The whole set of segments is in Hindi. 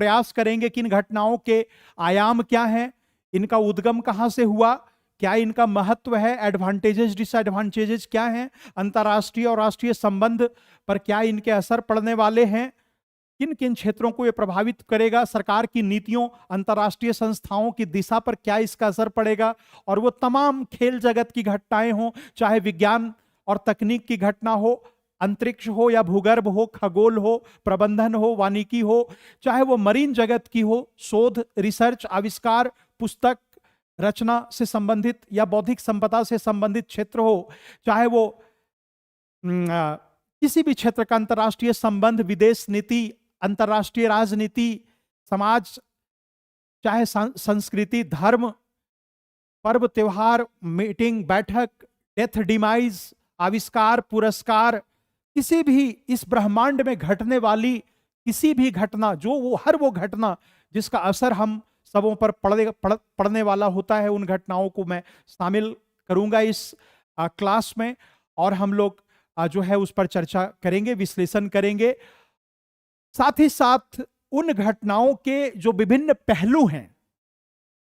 प्रयास करेंगे कि इन घटनाओं के आयाम क्या हैं, इनका उद्गम कहां से हुआ, क्या इनका महत्व है, एडवांटेजेस डिसएडवांटेजेस क्या हैं, अंतर्राष्ट्रीय और राष्ट्रीय संबंध पर क्या इनके असर पड़ने वाले हैं, किन किन क्षेत्रों को ये प्रभावित करेगा, सरकार की नीतियों, अंतर्राष्ट्रीय संस्थाओं की दिशा पर क्या इसका असर पड़ेगा, और वो तमाम खेल जगत की घटनाएं हों, चाहे विज्ञान और तकनीक की घटना हो, अंतरिक्ष हो या भूगर्भ हो, खगोल हो, प्रबंधन हो, वानिकी हो, चाहे वो मरीन जगत की हो, शोध, रिसर्च, आविष्कार, पुस्तक रचना से संबंधित या बौद्धिक संपदा से संबंधित क्षेत्र हो, चाहे वो किसी भी क्षेत्र का अंतर्राष्ट्रीय संबंध, विदेश नीति, अंतर्राष्ट्रीय राजनीति, समाज, चाहे संस्कृति, धर्म, पर्व त्योहार, मीटिंग, बैठक, डेथ, डिमाइज, आविष्कार, पुरस्कार, किसी भी इस ब्रह्मांड में घटने वाली किसी भी घटना, जो वो हर वो घटना जिसका असर हम सबों पर पड़ने वाला होता है, उन घटनाओं को मैं शामिल करूंगा इस क्लास में, और हम लोग जो है उस पर चर्चा करेंगे, विश्लेषण करेंगे। साथ ही साथ उन घटनाओं के जो विभिन्न पहलू हैं,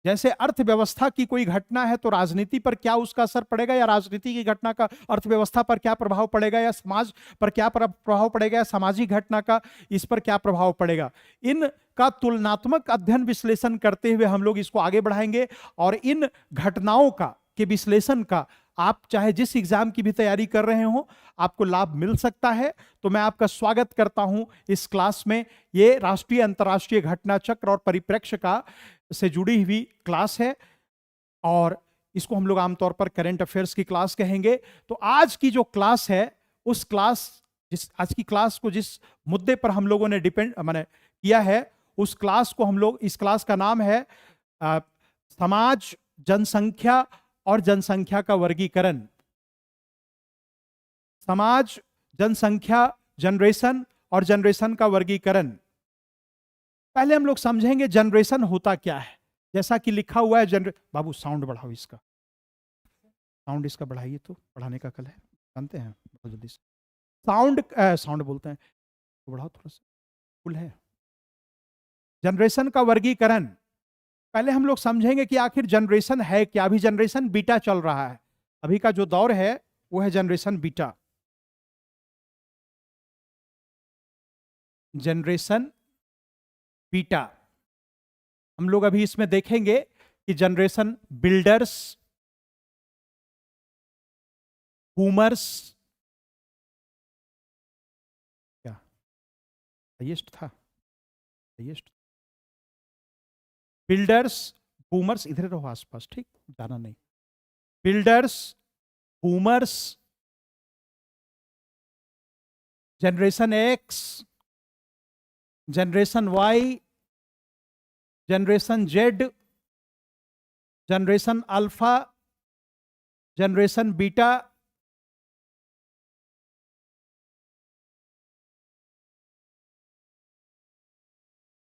जैसे अर्थव्यवस्था की कोई घटना है तो राजनीति पर क्या उसका असर पड़ेगा, या राजनीति की घटना का अर्थव्यवस्था पर क्या प्रभाव पड़ेगा, या समाज पर क्या प्रभाव पड़ेगा, या सामाजिक घटना का इस पर क्या प्रभाव पड़ेगा, इनका तुलनात्मक अध्ययन विश्लेषण करते हुए हम लोग इसको आगे बढ़ाएंगे। और इन घटनाओं का के विश्लेषण का आप चाहे जिस एग्जाम की भी तैयारी कर रहे हो, आपको लाभ मिल सकता है। तो मैं आपका स्वागत करता हूं इस क्लास में। ये राष्ट्रीय अंतर्राष्ट्रीय घटना चक्र और परिप्रेक्ष्य का से जुड़ी हुई क्लास है, और इसको हम लोग आमतौर पर करंट अफेयर्स की क्लास कहेंगे। तो आज की जो क्लास है, उस क्लास आज की क्लास को जिस मुद्दे पर हम लोगों ने माने किया है, उस क्लास को हम लोग, इस क्लास का नाम है समाज, जनसंख्या और जनसंख्या का वर्गीकरण। समाज, जनसंख्या, जनरेशन और जनरेशन का वर्गीकरण। पहले हम लोग समझेंगे जनरेशन होता क्या है। जैसा कि लिखा हुआ है बाबू साउंड बढ़ाओ, इसका साउंड इसका बढ़ाइए, तो बढ़ाने का कल है, जानते हैं, बहुत जल्दी से साउंड बोलते हैं तो बढ़ाओ थोड़ा सा, फुल है। जनरेशन का वर्गीकरण, पहले हम लोग समझेंगे कि आखिर जनरेशन है क्या। अभी जनरेशन बीटा चल रहा है, अभी का जो दौर है वो है जनरेशन बीटा। जनरेशन बीटा हम लोग अभी इसमें देखेंगे कि जनरेशन बिल्डर्स, बूमर्स, क्या हाईएस्ट था, हाईएस्ट, बिल्डर्स, बूमर्स, इधर रहो आसपास, ठीक, जाना नहीं, builders, boomers, generation X, generation Y, generation Z, generation alpha, generation beta,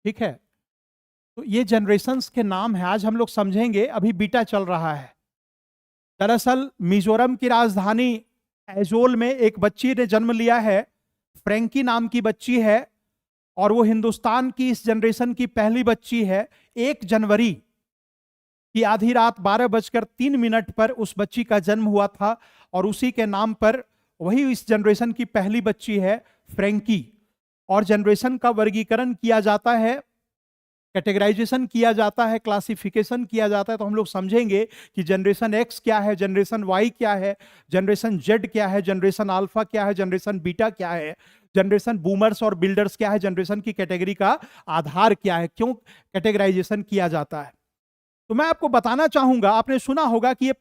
ठीक है। तो ये जनरेशंस के नाम है, आज हम लोग समझेंगे। अभी बीटा चल रहा है। दरअसल मिजोरम की राजधानी ऐजोल में एक बच्ची ने जन्म लिया है, फ्रैंकी नाम की बच्ची है, और वो हिंदुस्तान की इस जनरेशन की पहली बच्ची है। 1 जनवरी की आधी रात 12:03 पर उस बच्ची का जन्म हुआ था, और उसी के नाम पर वही इस जनरेशन की पहली बच्ची है, फ्रैंकी। और जनरेशन का वर्गीकरण किया जाता है, कैटेगराइजेशन किया जाता है, क्लासिफिकेशन किया जाता है। तो हम लोग समझेंगे कि जनरेशन एक्स क्या है, जनरेशन वाई क्या है, जनरेशन जेड क्या है, जनरेशन अल्फा क्या है, जनरेशन बीटा क्या है, जनरेशन बूमर्स और बिल्डर्स क्या है, जनरेशन की कैटेगरी का आधार क्या है, क्यों कैटेगराइजेशन किया जाता है। तो मैं आपको बताना चाहूंगा, आपने सुना होगा कि ये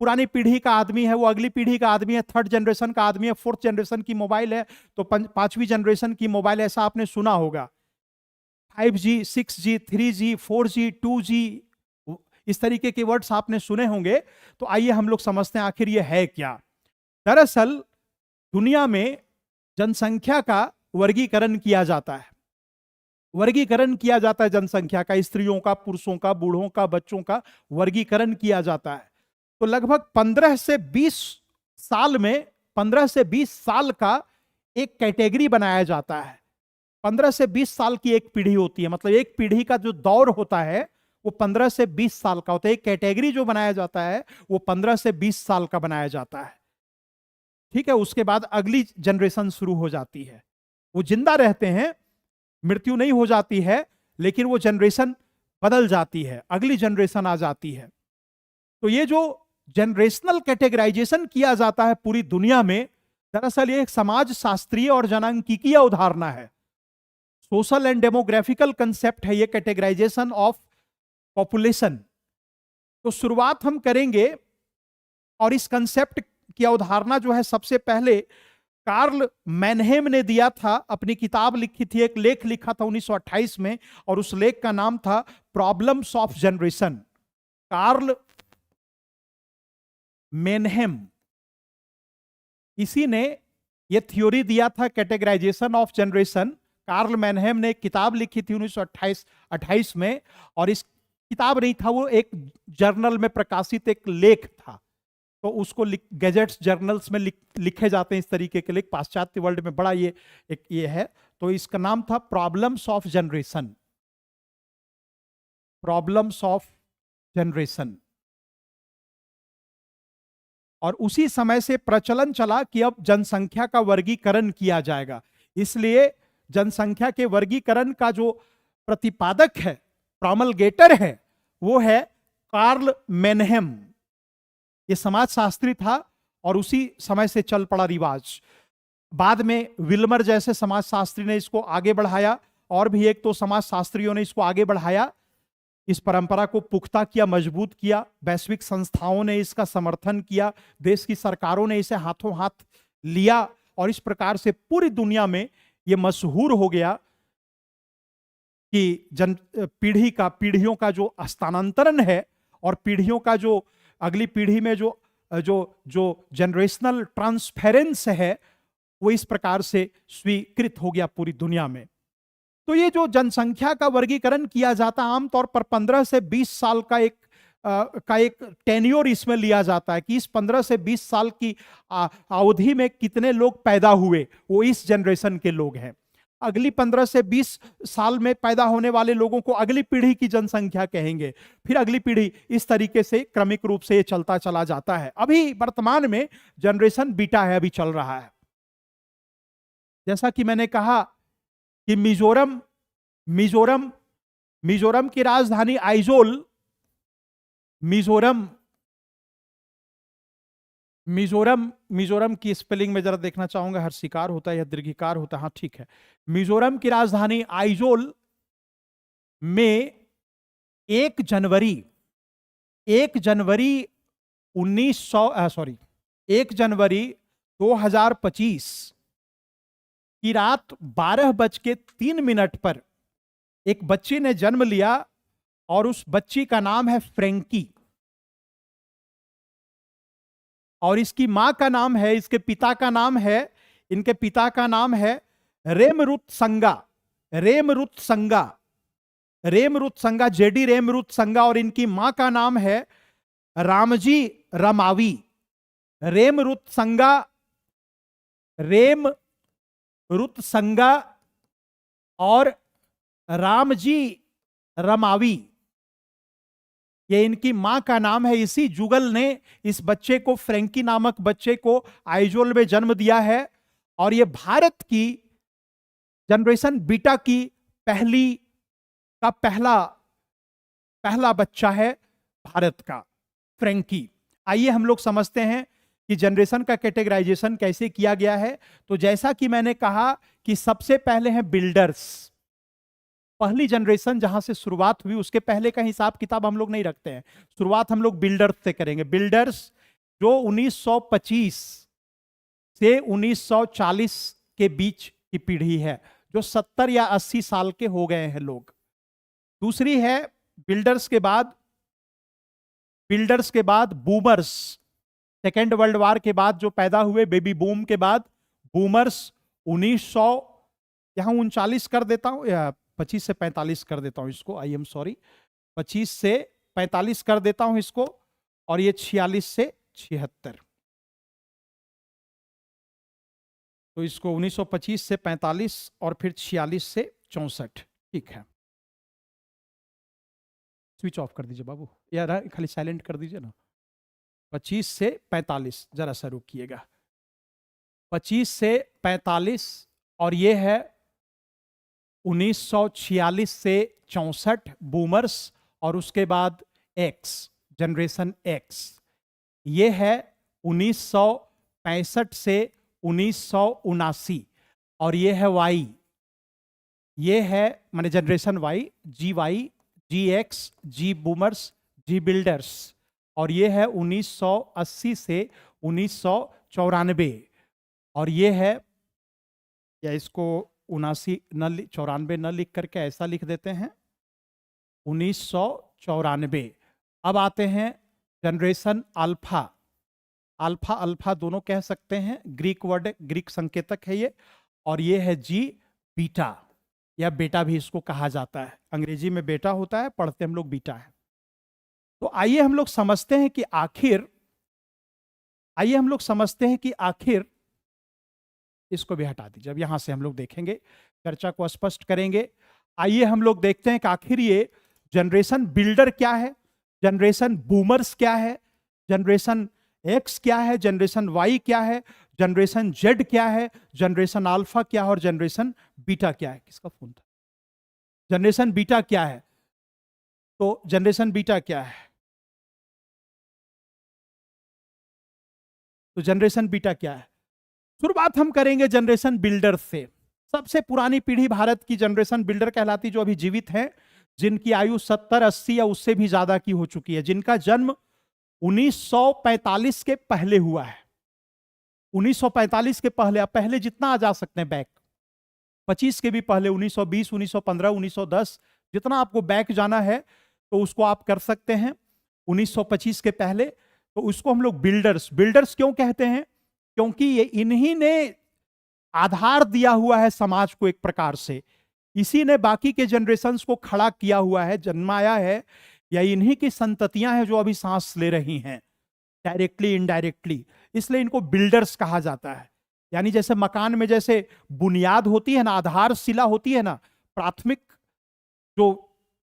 पुरानी पीढ़ी का आदमी है, वो अगली पीढ़ी का आदमी है, 3rd जनरेशन का आदमी है, 4th जनरेशन की मोबाइल है, तो 5वीं जनरेशन की मोबाइल, ऐसा आपने सुना होगा। 5G, 6G, 3G, 4G, 2G, इस तरीके के वर्ड्स आपने सुने होंगे। तो आइए हम लोग समझते हैं आखिर ये है क्या। दरअसल दुनिया में जनसंख्या का वर्गीकरण किया जाता है, वर्गीकरण किया जाता है जनसंख्या का, स्त्रियों का, पुरुषों का, बूढ़ों का, बच्चों का वर्गीकरण किया जाता है। तो लगभग 15 से 20 साल में, 15 से 20 साल का एक कैटेगरी बनाया जाता है। 15 से 20 साल की एक पीढ़ी होती है, मतलब एक पीढ़ी का जो दौर होता है वो 15 से 20 साल का होता है। एक कैटेगरी जो बनाया जाता है वो 15 से 20 साल का बनाया जाता है, ठीक है। उसके बाद अगली जनरेशन शुरू हो जाती है। वो जिंदा रहते हैं, मृत्यु नहीं हो जाती है, लेकिन वो जनरेशन बदल जाती है, अगली जनरेशन आ जाती है। तो ये जो जनरेशनल कैटेगराइजेशन किया जाता है पूरी दुनिया में, दरअसल ये एक समाज शास्त्रीय और जनांकीय अवधारणा है, सोशल एंड डेमोग्राफिकल कंसेप्ट है ये कैटेगराइजेशन ऑफ पॉपुलेशन। तो शुरुआत हम करेंगे, और इस कंसेप्ट की अवधारणा जो है सबसे पहले कार्ल मैनहेम ने दिया था। अपनी किताब लिखी थी, एक लेख लिखा था 1928 में, और उस लेख का नाम था problems of generation. Karl Mannheim, इसी ने यह थ्योरी दिया था categorization of generation. Karl Mannheim ने एक किताब लिखी थी 1928 में, और इस किताब नहीं था, वो एक जर्नल में प्रकाशित एक लेख था। तो उसको गैजेट्स जर्नल्स में लिखे जाते हैं इस तरीके के लेख, पाश्चात्य वर्ल्ड में बड़ा ये है। तो इसका नाम था problems of generation, problems of generation. और उसी समय से प्रचलन चला कि अब जनसंख्या का वर्गीकरण किया जाएगा। इसलिए जनसंख्या के वर्गीकरण का जो प्रतिपादक है, प्रोमलगेटर है, वो है कार्ल मैनहेम। ये समाजशास्त्री था और उसी समय से चल पड़ा रिवाज। बाद में विल्मर जैसे समाजशास्त्री ने इसको आगे बढ़ाया, और भी एक तो समाजशास्त्रियों ने इसको आगे बढ़ाया, इस परंपरा को पुख्ता किया, मजबूत किया। वैश्विक संस्थाओं ने इसका समर्थन किया, देश की सरकारों ने इसे हाथों हाथ लिया, और इस प्रकार से पूरी दुनिया में यह मशहूर हो गया कि पीढ़ियों का जो हस्तांतरण है, और पीढ़ियों का जो अगली पीढ़ी में जो जो जो जनरेशनल ट्रांसफेरेंस है, वो इस प्रकार से स्वीकृत हो गया पूरी दुनिया में। तो ये जो जनसंख्या का वर्गीकरण किया जाता है, आमतौर पर 15 से 20 साल का एक टेन्योर इसमें लिया जाता है कि इस 15 से 20 साल की अवधि में कितने लोग पैदा हुए, वो इस जनरेशन के लोग हैं। अगली 15 से 20 साल में पैदा होने वाले लोगों को अगली पीढ़ी की जनसंख्या कहेंगे, फिर अगली पीढ़ी, इस तरीके से क्रमिक रूप से ये चलता चला जाता है। अभी वर्तमान में जनरेशन बीटा है, अभी चल रहा है। जैसा कि मैंने कहा कि मिजोरम की राजधानी आइजोल, मिजोरम की स्पेलिंग में जरा देखना चाहूंगा, हर शिकार होता है या दीर्घिकार होता है? हाँ ठीक है। मिजोरम की राजधानी आइजोल में 1 जनवरी 2025 की रात 12:03 पर एक बच्ची ने जन्म लिया, और उस बच्ची का नाम है फ्रेंकी, और इसकी मां का नाम है, इसके पिता का नाम है, इनके पिता का नाम है रेमरुत संगा, जेडी रेमरुत संगा, और इनकी मां का नाम है रामजी रमावी। रेमरुत संगा और रामजी रमावी, ये इनकी मां का नाम है। इसी जुगल ने इस बच्चे को, फ्रेंकी नामक बच्चे को, आइजोल में जन्म दिया है, और ये भारत की जनरेशन बीटा की पहला बच्चा है भारत का, फ्रेंकी। आइए हम लोग समझते हैं कि जनरेशन का कैटेगराइजेशन कैसे किया गया है। तो जैसा कि मैंने कहा कि सबसे पहले हैं बिल्डर्स। पहली जनरेशन जहां से शुरुआत हुई, उसके पहले का हिसाब किताब हम लोग नहीं रखते हैं, शुरुआत हम लोग बिल्डर्स से करेंगे। बिल्डर्स जो 1925 से 1940 के बीच की पीढ़ी है, जो 70 या 80 साल के हो गए हैं लोग। दूसरी है बिल्डर्स के बाद बूमर्स, सेकेंड वर्ल्ड वार के बाद जो पैदा हुए, बेबी बूम के बाद बूमर्स 1900, यहां 39 कर देता हूं, या 25 से 45 कर देता हूं इसको, आई एम सॉरी, 25 से 45 कर देता हूं इसको, और ये 46 से 76। तो इसको 1925 से 45 और फिर 46 से 64। ठीक है, स्विच ऑफ कर दीजिए बाबू, या खाली साइलेंट कर दीजिए ना। 25 से 45, जरा सा रुकिएगा। 25 से 45 और ये है 1946 से 64 बूमर्स, और उसके बाद एक्स, जनरेशन एक्स। ये है 1965 से 1979, और ये है वाई, ये है माने जनरेशन वाई, जी वाई, जी एक्स, जी बूमर्स, जी बिल्डर्स, और ये है 1980 से 1994, और ये है, या इसको 79 न 94 न लिख करके ऐसा लिख देते हैं 1994। अब आते हैं जनरेशन अल्फा। अल्फा अल्फा दोनों कह सकते हैं, ग्रीक वर्ड, ग्रीक संकेतक है ये, और ये है जी बीटा, या बेटा भी इसको कहा जाता है। अंग्रेजी में बेटा होता है, पढ़ते हम लोग बीटा है। तो आइए हम लोग समझते हैं कि आखिर इसको भी हटा दीजिए। अब यहां से हम लोग देखेंगे, चर्चा को स्पष्ट करेंगे। आइए हम लोग देखते हैं कि आखिर ये जनरेशन बिल्डर क्या है, जनरेशन बूमर्स क्या है, जनरेशन एक्स क्या है, जनरेशन वाई क्या है, जनरेशन जेड क्या है, जनरेशन अल्फा क्या है, और जनरेशन बीटा क्या है। किसका फोन था? जनरेशन बीटा क्या है? तो जनरेशन बीटा क्या है? तो जनरेशन बीटा क्या है? शुरुआत हम करेंगे जनरेशन बिल्डर से। सबसे पुरानी पीढ़ी भारत की जनरेशन बिल्डर कहलाती, जो अभी जीवित है, जिनकी आयु 70, 80 या उससे भी ज्यादा की हो चुकी है, जिनका जन्म 1945 के पहले हुआ है। 1945 के पहले, आप पहले जितना आ जा सकते हैं बैक, 25 के भी पहले, 1920, 1915, 1910, जितना आपको बैक जाना है तो उसको आप कर सकते हैं 1925 के पहले। तो उसको हम लोग बिल्डर्स क्यों कहते हैं? क्योंकि ये इन्हीं ने आधार दिया हुआ है समाज को एक प्रकार से, इसी ने बाकी के जनरेशन्स को खड़ा किया हुआ है, जन्माया है, या इन्हीं की संततियां हैं जो अभी सांस ले रही हैं, डायरेक्टली इनडायरेक्टली। इसलिए इनको बिल्डर्स कहा जाता है। यानी जैसे मकान में जैसे बुनियाद होती है ना, आधारशिला होती है ना, प्राथमिक जो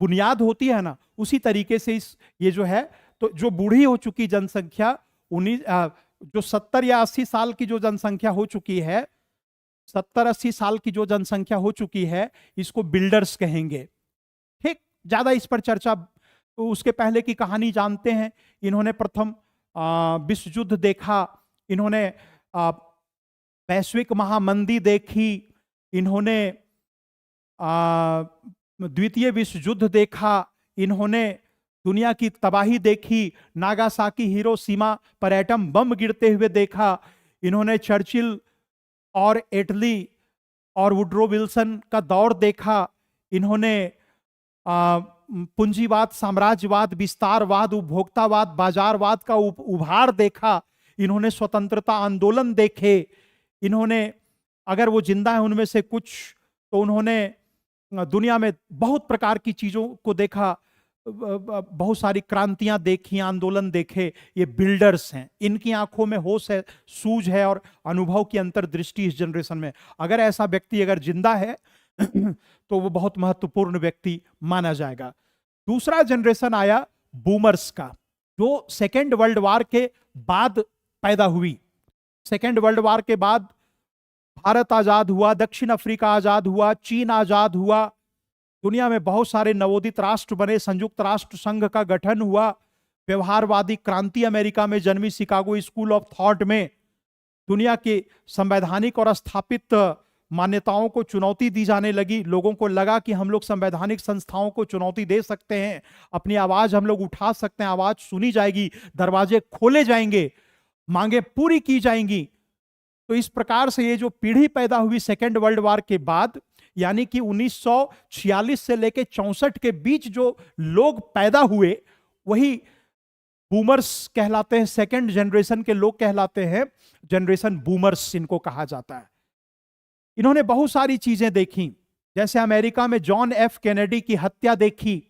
बुनियाद होती है ना, उसी तरीके से ये जो है, तो जो बूढ़ी हो चुकी जनसंख्या, जो 70 या 80 साल की जो जनसंख्या हो चुकी है, 70-80 साल की जो जनसंख्या हो चुकी है, इसको बिल्डर्स कहेंगे। ठीक, ज्यादा इस पर चर्चा, तो उसके पहले की कहानी जानते हैं। इन्होंने प्रथम विश्व युद्ध देखा, इन्होंने वैश्विक महामंदी देखी, इन्होंने द्वितीय विश्व युद्ध देखा, इन्होंने दुनिया की तबाही देखी, नागासाकी हिरोशिमा पर एटम बम गिरते हुए देखा, इन्होंने चर्चिल और एटली और वुड्रो विल्सन का दौर देखा, इन्होंने पूंजीवाद, साम्राज्यवाद, विस्तारवाद, उपभोक्तावाद, बाजारवाद का उभार देखा, इन्होंने स्वतंत्रता आंदोलन देखे, इन्होंने, अगर वो जिंदा है उनमें से कुछ, तो उन्होंने दुनिया में बहुत प्रकार की चीजों को देखा, बहुत सारी क्रांतियां देखी, आंदोलन देखे। ये बिल्डर्स हैं, इनकी आंखों में होश है, सूझ है और अनुभव की अंतर्दृष्टि इस जनरेशन में। अगर ऐसा व्यक्ति अगर जिंदा है तो वो बहुत महत्वपूर्ण व्यक्ति माना जाएगा। दूसरा जनरेशन आया बूमर्स का, जो सेकेंड वर्ल्ड वार के बाद पैदा हुई। सेकेंड वर्ल्ड वार के बाद भारत आजाद हुआ, दक्षिण अफ्रीका आजाद हुआ, चीन आजाद हुआ, दुनिया में बहुत सारे नवोदित राष्ट्र बने, संयुक्त राष्ट्र संघ का गठन हुआ, व्यवहारवादी क्रांति अमेरिका में जन्मी, शिकागो स्कूल ऑफ थॉट में दुनिया के संवैधानिक और स्थापित मान्यताओं को चुनौती दी जाने लगी। लोगों को लगा कि हम लोग संवैधानिक संस्थाओं को चुनौती दे सकते हैं, अपनी आवाज हम लोग उठा सकते हैं, आवाज सुनी जाएगी, दरवाजे खोले जाएंगे, मांगे पूरी की जाएंगी। तो इस प्रकार से ये जो पीढ़ी पैदा हुई सेकेंड वर्ल्ड वार के बाद, यानी कि 1946 से लेकर 64 के बीच जो लोग पैदा हुए, वही बूमर्स कहलाते हैं, सेकेंड जनरेशन के लोग कहलाते हैं, जनरेशन बूमर्स इनको कहा जाता है। इन्होंने बहुत सारी चीजें देखी, जैसे अमेरिका में जॉन एफ कैनेडी की हत्या देखी,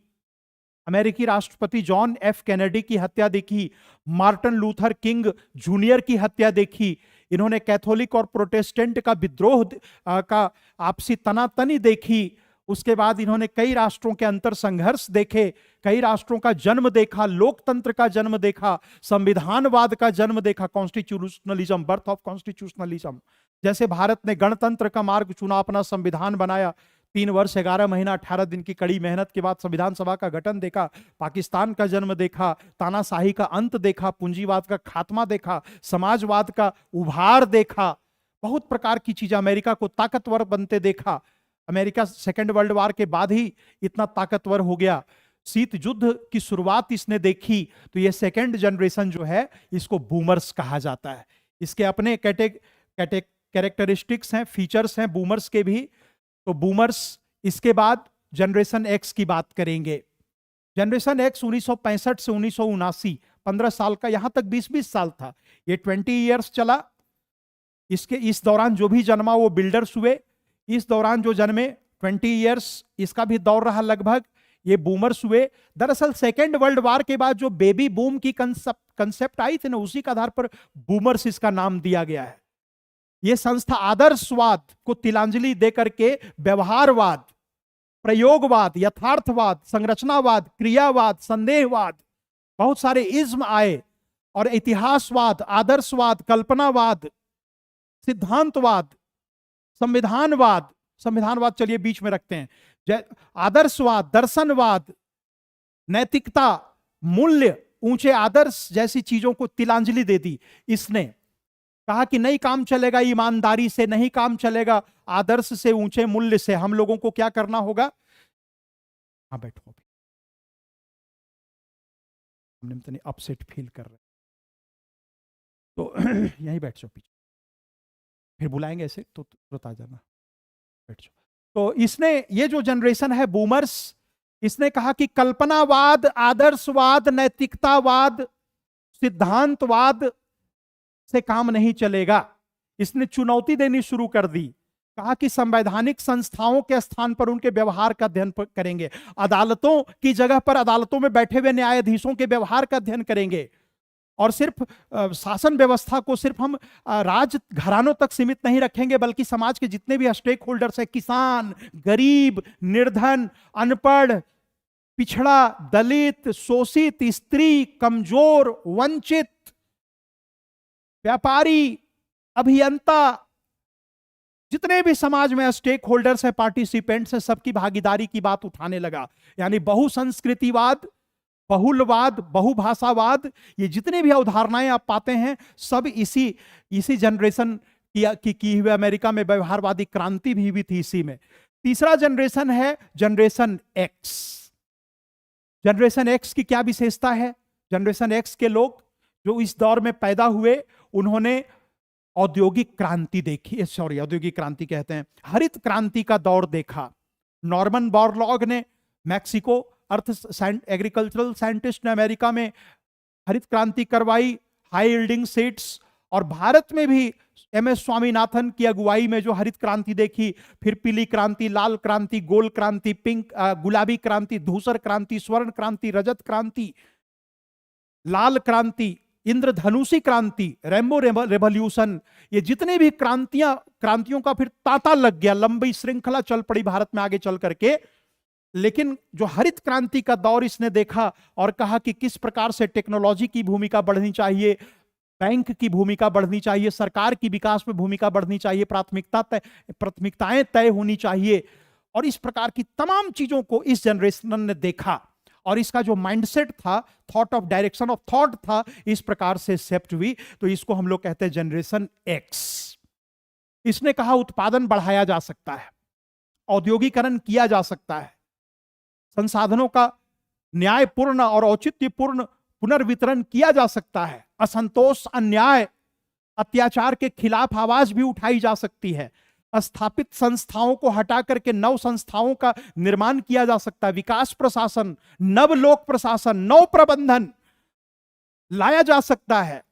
अमेरिकी राष्ट्रपति जॉन एफ कैनेडी की हत्या देखी, मार्टिन लूथर किंग जूनियर की हत्या देखी, इन्होंने कैथोलिक और प्रोटेस्टेंट का विद्रोह का आपसी तनातनी देखी। उसके बाद इन्होंने कई राष्ट्रों के अंतर संघर्ष देखे, कई राष्ट्रों का जन्म देखा, लोकतंत्र का जन्म देखा, संविधानवाद का जन्म देखा, कॉन्स्टिट्यूशनलिज्म, बर्थ ऑफ कॉन्स्टिट्यूशनलिज्म। जैसे भारत ने गणतंत्र का मार्ग चुना, अपना संविधान बनाया, 3 वर्ष 11 महीना 18 दिन की कड़ी मेहनत के बाद संविधान सभा का गठन देखा, पाकिस्तान का जन्म देखा, तानाशाही का अंत देखा, पूंजीवाद का खात्मा देखा, समाजवाद का उभार देखा, बहुत प्रकार की चीजें, अमेरिका को ताकतवर बनते देखा। अमेरिका सेकेंड वर्ल्ड वॉर के बाद ही इतना ताकतवर हो गया। शीत युद्ध की शुरुआत इसने देखी। तो ये सेकेंड जनरेशन जो है इसको बूमर्स कहा जाता है। इसके अपने कैरेक्टरिस्टिक्स हैं, फीचर्स हैं बूमर्स के भी। तो बूमर्स, इसके बाद जनरेशन एक्स की बात करेंगे। जनरेशन एक्स 1965 से 1979, 15 साल का, यहां तक 20-20 साल था, ये 20 ईयर्स चला। इस दौरान जो भी जन्मा वो बिल्डर्स हुए, इस दौरान जो जन्मे 20 ईयर्स इसका भी दौर रहा लगभग, ये बूमर्स हुए। दरअसल सेकेंड वर्ल्ड वॉर के बाद जो बेबी बूम की कंसेप्ट आई थी ना, उसी के आधार पर बूमर्स इसका नाम दिया गया है। यह संस्था आदर्शवाद को तिलांजलि देकर के व्यवहारवाद, प्रयोगवाद, यथार्थवाद, संरचनावाद, क्रियावाद, संदेहवाद, बहुत सारे इज्म आए, और इतिहासवाद, आदर्शवाद, कल्पनावाद, सिद्धांतवाद, संविधानवाद चलिए बीच में रखते हैं, आदर्शवाद, दर्शनवाद, नैतिकता, मूल्य, ऊंचे आदर्श जैसी चीजों को तिलांजलि दे दी। इसने कहा कि नहीं काम चलेगा ईमानदारी से, नहीं काम चलेगा आदर्श से, ऊंचे मूल्य से, हम लोगों को क्या करना होगा। हाँ बैठो, हमने अपसेट फील कर रहे, तो यहीं बैठ जाओ पीछे, फिर बुलाएंगे ऐसे तो तुरंत आ जाना, बैठ जाओ। तो इसने, ये जो जनरेशन है बूमर्स, इसने कहा कि कल्पनावाद, आदर्शवाद, नैतिकतावाद, सिद्धांतवाद से काम नहीं चलेगा। इसने चुनौती देनी शुरू कर दी। कहा कि संवैधानिक संस्थाओं के स्थान पर उनके व्यवहार का अध्ययन करेंगे, अदालतों की जगह पर अदालतों में बैठे हुए न्यायाधीशों के व्यवहार का अध्ययन करेंगे, और सिर्फ शासन व्यवस्था को सिर्फ हम राज घरानों तक सीमित नहीं रखेंगे, बल्कि समाज के जितने भी स्टेक होल्डर्स हैं, किसान, गरीब, निर्धन, अनपढ़, पिछड़ा, दलित, शोषित, स्त्री, कमजोर, वंचित, व्यापारी, अभियंता, जितने भी समाज में स्टेक होल्डर्स हैं, पार्टिसिपेंट्स हैं, सबकी भागीदारी की बात उठाने लगा। यानी बहुसंस्कृतिवाद, बहुलवाद, बहुभाषावाद, ये जितने भी अवधारणाएं आप पाते हैं, सब इसी जनरेशन की हुई अमेरिका में व्यवहारवादी क्रांति भी हुई थी इसी में। तीसरा जनरेशन है जनरेशन एक्स। जनरेशन एक्स की क्या विशेषता है? जनरेशन एक्स के लोग जो इस दौर में पैदा हुए, उन्होंने औद्योगिक क्रांति देखी, औद्योगिक क्रांति कहते हैं, हरित क्रांति का दौर देखा। नॉर्मन बोरलॉग ने, मैक्सिको एग्रीकल्चरल साइंटिस्ट ने अमेरिका में हरित क्रांति करवाई, हाई यील्डिंग सीड्स, और भारत में भी एम.एस. स्वामीनाथन की अगुवाई में जो हरित क्रांति देखी, फिर पीली क्रांति, लाल क्रांति, गोल क्रांति, पिंक गुलाबी क्रांति, धूसर क्रांति, स्वर्ण क्रांति, रजत क्रांति, लाल क्रांति, इंद्रधनुषी क्रांति, रेम्बो रेवोल्यूशन, ये जितने भी क्रांतियों का फिर तांता लग गया, लंबी श्रृंखला चल पड़ी भारत में आगे चल करके। लेकिन जो हरित क्रांति का दौर इसने देखा और कहा कि किस प्रकार से टेक्नोलॉजी की भूमिका बढ़नी चाहिए, बैंक की भूमिका बढ़नी चाहिए, सरकार की विकास में भूमिका बढ़नी चाहिए, प्राथमिकताएं तय होनी चाहिए, और इस प्रकार की तमाम चीजों को इस जनरेशन ने देखा, और इसका जो माइंडसेट था, thought of direction of thought था, इस प्रकार से सेप्ट हुई। तो इसको हम लोग कहते हैं जनरेशन एक्स। इसने कहा उत्पादन बढ़ाया जा सकता है, औद्योगिकरण किया जा सकता है, संसाधनों का न्यायपूर्ण और औचित्यपूर्ण पुनर्वितरण किया जा सकता है, असंतोष, अन्याय, अत्याचार के खिलाफ आवाज भी उठाई जा सकती है, स्थापित संस्थाओं को हटा करके नव संस्थाओं का निर्माण किया जा सकता है, विकास प्रशासन, नव लोक प्रशासन, नव प्रबंधन लाया जा सकता है,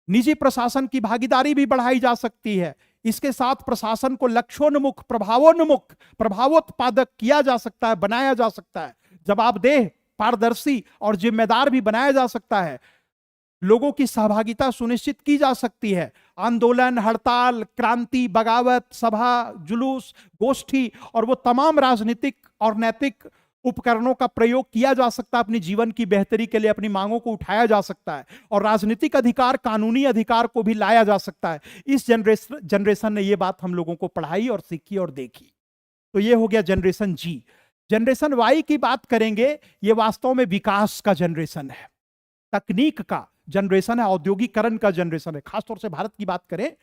निजी प्रशासन की भागीदारी भी बढ़ाई जा सकती है। इसके साथ प्रशासन को लक्ष्योन्मुख, प्रभावोन्मुख, प्रभावोत्पादक किया जा सकता है, बनाया जा सकता है, जवाबदेह, पारदर्शी और जिम्मेदार भी बनाया जा सकता है। लोगों की सहभागिता सुनिश्चित की जा सकती है। आंदोलन, हड़ताल, क्रांति, बगावत, सभा, जुलूस, गोष्ठी और वो तमाम राजनीतिक और नैतिक उपकरणों का प्रयोग किया जा सकता है। अपनी जीवन की बेहतरी के लिए अपनी मांगों को उठाया जा सकता है और राजनीतिक अधिकार, कानूनी अधिकार को भी लाया जा सकता है। इस जनरेशन ने ये बात हम लोगों को पढ़ाई और सीखी और देखी। तो ये हो गया जनरेशन जी। जनरेशन वाई की बात करेंगे, ये वास्तव में विकास का जनरेशन है, तकनीक का जनरेशन है, औद्योगिकरण का जनरेशन है। खासतौर से भारत की बात करें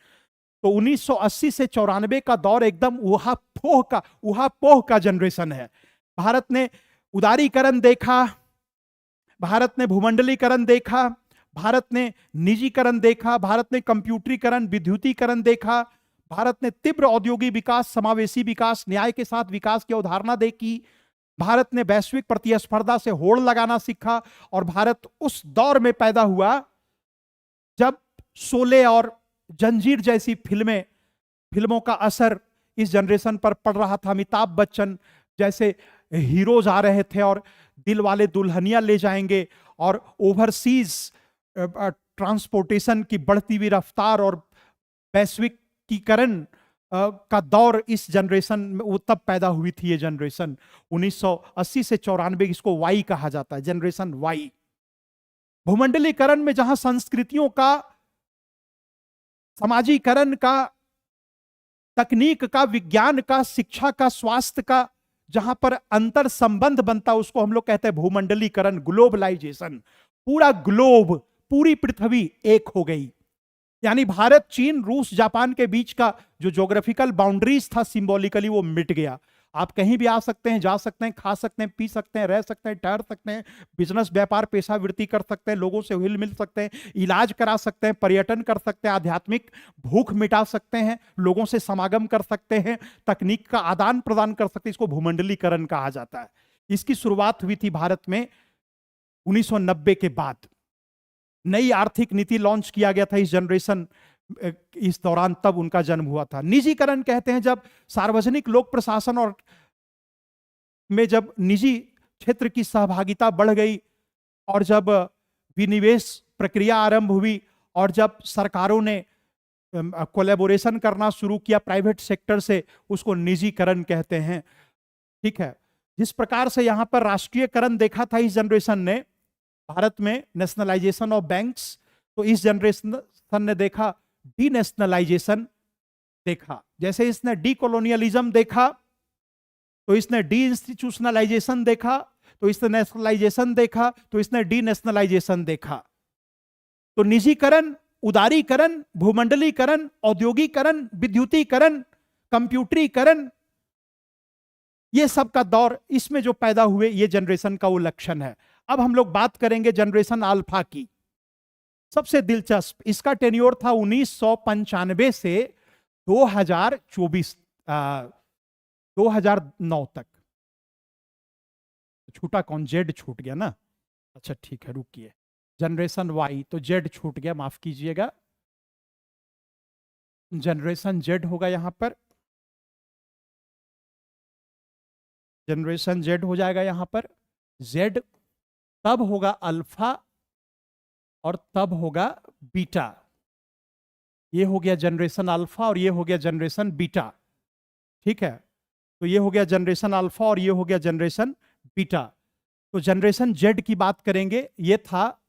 तो 1980 से 94 का दौर एकदम उहापोह का जनरेशन है। भारत ने उदारीकरण देखा, भारत ने भूमंडलीकरण देखा, भारत ने निजीकरण देखा, भारत ने कंप्यूटरीकरण, विद्युतीकरण देखा, भारत ने तीव्र औद्योगिक विकास, समावेशी विकास, न्याय के साथ विकास की अवधारणा देखी। भारत ने वैश्विक प्रतिस्पर्धा से होड़ लगाना सीखा और भारत उस दौर में पैदा हुआ जब शोले और जंजीर जैसी फिल्मों का असर इस जनरेशन पर पड़ रहा था। अमिताभ बच्चन जैसे हीरोज आ रहे थे और दिल वाले दुल्हनिया ले जाएंगे, और ओवरसीज ट्रांसपोर्टेशन की बढ़ती हुई रफ्तार और वैश्विकीकरण का दौर इस जनरेशन में, वो तब पैदा हुई थी ये जनरेशन। 1980 से 94, इसको वाई कहा जाता है, जनरेशन वाई। भूमंडलीकरण में जहां संस्कृतियों का, समाजीकरण का, तकनीक का, विज्ञान का, शिक्षा का, स्वास्थ्य का जहां पर अंतर संबंध बनता, उसको हम लोग कहते हैं भूमंडलीकरण, ग्लोबलाइजेशन। पूरा ग्लोब, पूरी पृथ्वी एक हो गई। यानी भारत, चीन, रूस, जापान के बीच का जो ज्योग्राफिकल बाउंड्रीज था सिंबॉलिकली, वो मिट गया। आप कहीं भी आ सकते हैं, जा सकते हैं, खा सकते हैं, पी सकते हैं, रह सकते हैं, ठहर सकते हैं, बिजनेस, व्यापार, पेशा वृत्ति कर सकते हैं, लोगों से हिल मिल सकते हैं, इलाज करा सकते हैं, पर्यटन कर सकते हैं, आध्यात्मिक भूख मिटा सकते हैं, लोगों से समागम कर सकते हैं, तकनीक का आदान प्रदान कर सकते हैं। इसको भूमंडलीकरण कहा जाता है। इसकी शुरुआत हुई थी भारत में 1990 के बाद। नई आर्थिक नीति लॉन्च किया गया था इस जनरेशन, इस दौरान तब उनका जन्म हुआ था। निजीकरण कहते हैं जब सार्वजनिक लोक प्रशासन और में जब निजी क्षेत्र की सहभागिता बढ़ गई और जब विनिवेश प्रक्रिया आरंभ हुई और जब सरकारों ने कोलैबोरेशन करना शुरू किया प्राइवेट सेक्टर से, उसको निजीकरण कहते हैं। ठीक है। जिस प्रकार से यहां पर राष्ट्रीयकरण देखा था इस जनरेशन ने भारत में, नेशनलाइजेशन ऑफ बैंक्स, तो इस जनरेशन ने देखा डीनेशनलाइजेशन देखा। जैसे इसने डीकोलोनियलिज्म देखा तो इसने डी इंस्टीट्यूशनलाइजेशन देखा, तो इसने नेशनलाइजेशन देखा, तो इसने डीनेशनलाइजेशन देखा। तो निजीकरण, उदारीकरण, भूमंडलीकरण, औद्योगिकरण, विद्युतीकरण, कंप्यूटरीकरण, ये सब का दौर इसमें जो पैदा हुए, ये जनरेशन का वो लक्षण है। अब हम लोग बात करेंगे जनरेशन अल्फा की। सबसे दिलचस्प, इसका टेन्योर था 1995 से 2009 तक। छूटा कौन? जेड छूट गया ना। अच्छा ठीक है, रुकिए। जनरेशन वाई, तो जेड छूट गया, माफ कीजिएगा। जनरेशन जेड होगा यहां पर, जनरेशन जेड हो जाएगा यहां पर। जेड तब होगा अल्फा और तब होगा बीटा। ये हो गया जनरेशन अल्फा और ये हो गया जनरेशन बीटा। ठीक है, तो ये हो गया जनरेशन अल्फा और ये हो गया जनरेशन बीटा। तो जनरेशन जेड की बात करेंगे, ये था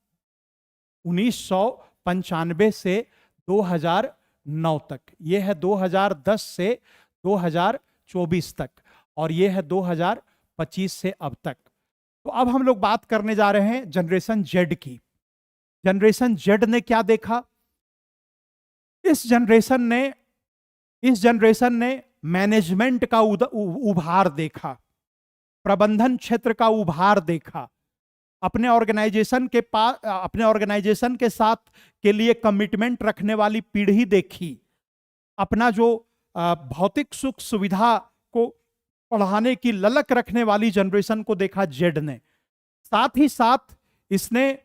1995 से 2009 तक, ये है 2010 से 2024 तक, और ये है 2025 से अब तक। तो अब हम लोग बात करने जा रहे हैं जनरेशन जेड की। जनरेशन जेड ने क्या देखा? इस जनरेशन ने मैनेजमेंट का उभार देखा, प्रबंधन क्षेत्र का उभार देखा, अपने ऑर्गेनाइजेशन के साथ के लिए कमिटमेंट रखने वाली पीढ़ी देखी, अपना जो भौतिक सुख सुविधा को बढ़ाने की ललक रखने वाली जनरेशन को देखा जेड ने। साथ ही साथ इसने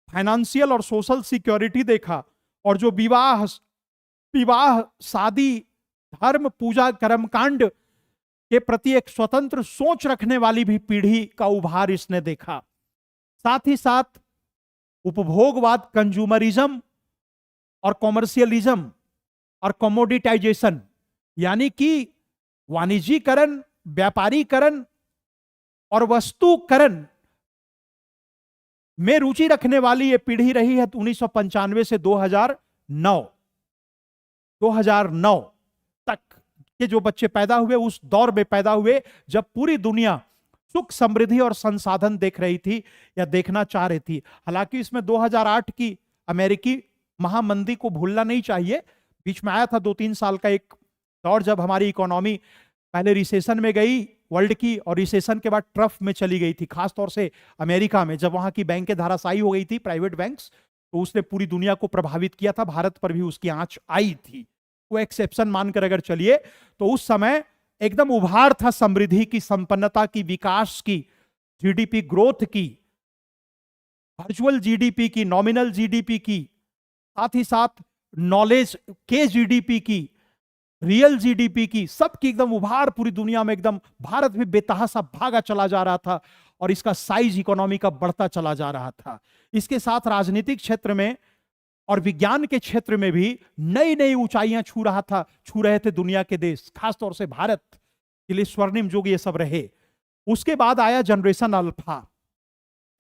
फाइनेंशियल और सोशल सिक्योरिटी देखा, और जो विवाह, शादी, धर्म, पूजा, कर्मकांड के प्रति एक स्वतंत्र सोच रखने वाली भी पीढ़ी का उभार इसने देखा। साथ ही साथ उपभोगवाद, कंज्यूमरिज्म और कॉमर्शियलिज्म और कमोडिटाइजेशन, यानी कि वाणिज्यीकरण, व्यापारीकरण और वस्तुकरण में रुचि रखने वाली यह पीढ़ी रही है 1995 से 2009 तक के जो बच्चे पैदा हुए, उस दौर में पैदा हुए जब पूरी दुनिया सुख, समृद्धि और संसाधन देख रही थी या देखना चाह रही थी। हालांकि इसमें 2008 की अमेरिकी महामंदी को भूलना नहीं चाहिए। बीच में आया था 2-3 साल का एक दौर जब हमारी इकोनॉमी पहले रिसेशन में गई वर्ल्ड की, और रिसेशन के बाद ट्रफ में चली गई थी, खासतौर से अमेरिका में जब वहां की बैंकें धराशायी हो गई थी, प्राइवेट बैंक्स, तो उसने पूरी दुनिया को प्रभावित किया था। भारत पर भी उसकी आंच आई थी। वो एक्सेप्शन मानकर अगर चलिए तो उस समय एकदम उभार था समृद्धि की, संपन्नता की, विकास की, जीडीपी ग्रोथ की, वर्चुअल जीडीपी की, नॉमिनल जीडीपी की, साथ ही साथ नॉलेज के जीडीपी की, रियल जीडीपी की, सबकी एकदम उभार पूरी दुनिया में। एकदम भारत भी बेतहासा भागा चला जा रहा था और इसका साइज इकोनॉमी का बढ़ता चला जा रहा था। इसके साथ राजनीतिक क्षेत्र में और विज्ञान के क्षेत्र में भी नई नई ऊंचाइयां छू रहे थे दुनिया के देश, खासतौर से भारत के लिए स्वर्णिम युग ये सब रहे। उसके बाद आया जनरेशन अल्फा।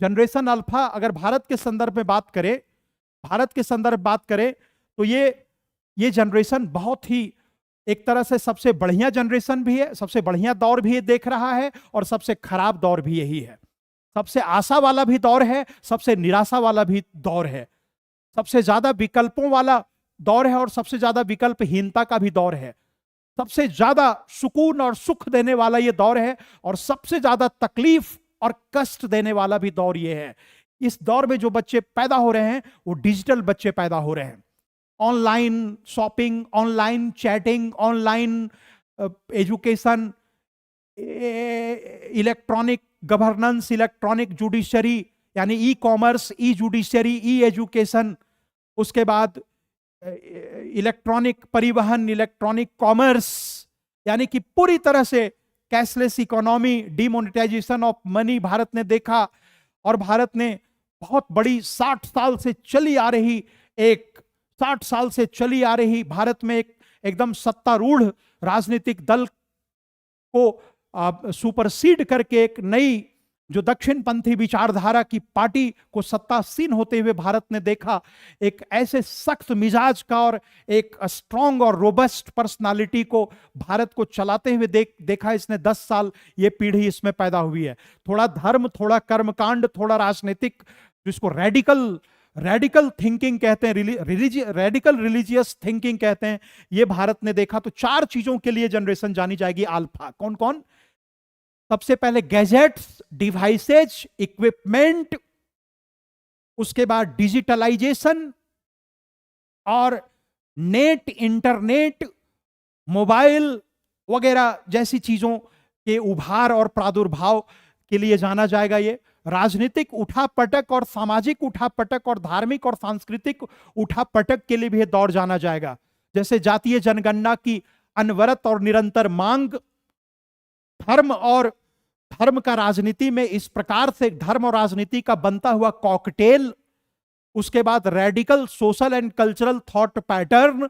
जनरेशन अल्फा अगर भारत के संदर्भ में बात करें तो ये जनरेशन बहुत ही एक तरह से सबसे बढ़िया जनरेशन भी है, सबसे बढ़िया दौर भी ये देख रहा है, और सबसे खराब दौर भी यही है। सबसे आशा वाला भी दौर है, सबसे निराशा वाला भी दौर है, सबसे ज्यादा विकल्पों वाला दौर है और सबसे ज्यादा विकल्पहीनता का भी दौर है। सबसे ज्यादा सुकून और सुख देने वाला ये दौर है, और सबसे ज्यादा तकलीफ और कष्ट देने वाला भी दौर ये है। इस दौर में जो बच्चे पैदा हो रहे हैं वो डिजिटल बच्चे पैदा हो रहे हैं। Online shopping, online chatting, online education, electronic governance, electronic judiciary यानी ई कॉमर्स, ई जुडिशरी, ई एजुकेशन, उसके बाद इलेक्ट्रॉनिक परिवहन, इलेक्ट्रॉनिक कॉमर्स, यानी कि पूरी तरह से cashless economy, demonetization of money Bharat ने देखा। और भारत ने बहुत बड़ी 60 साल से चली आ रही भारत में एक एकदम सत्तारूढ़ राजनीतिक दल को सुपरसीड करके एक नई जो दक्षिणपंथी विचारधारा की पार्टी को सत्तासीन होते हुए भारत ने देखा। एक ऐसे सख्त मिजाज का और एक स्ट्रॉन्ग और रोबस्ट पर्सनालिटी को भारत को चलाते हुए देखा इसने। 10 साल ये पीढ़ी इसमें पैदा हुई है। थोड़ा धर्म, थोड़ा कर्मकांड, थोड़ा राजनीतिक, जिसको रेडिकल थिंकिंग कहते हैं, रेडिकल रिलीजियस थिंकिंग कहते हैं, ये भारत ने देखा। तो 4 चीजों के लिए जनरेशन जानी जाएगी अल्फा। कौन कौन? सबसे पहले गैजेट्स, डिवाइसेज, इक्विपमेंट, उसके बाद डिजिटलाइजेशन और नेट, इंटरनेट, मोबाइल वगैरह जैसी चीजों के उभार और प्रादुर्भाव के लिए जाना जाएगा। ये राजनीतिक उठापटक और सामाजिक उठापटक और धार्मिक और सांस्कृतिक उठापटक के लिए भी दौर जाना जाएगा। जैसे जातीय जनगणना की अनवरत और निरंतर मांग, धर्म का राजनीति में इस प्रकार से धर्म और राजनीति का बनता हुआ कॉकटेल, उसके बाद radical social and cultural thought pattern,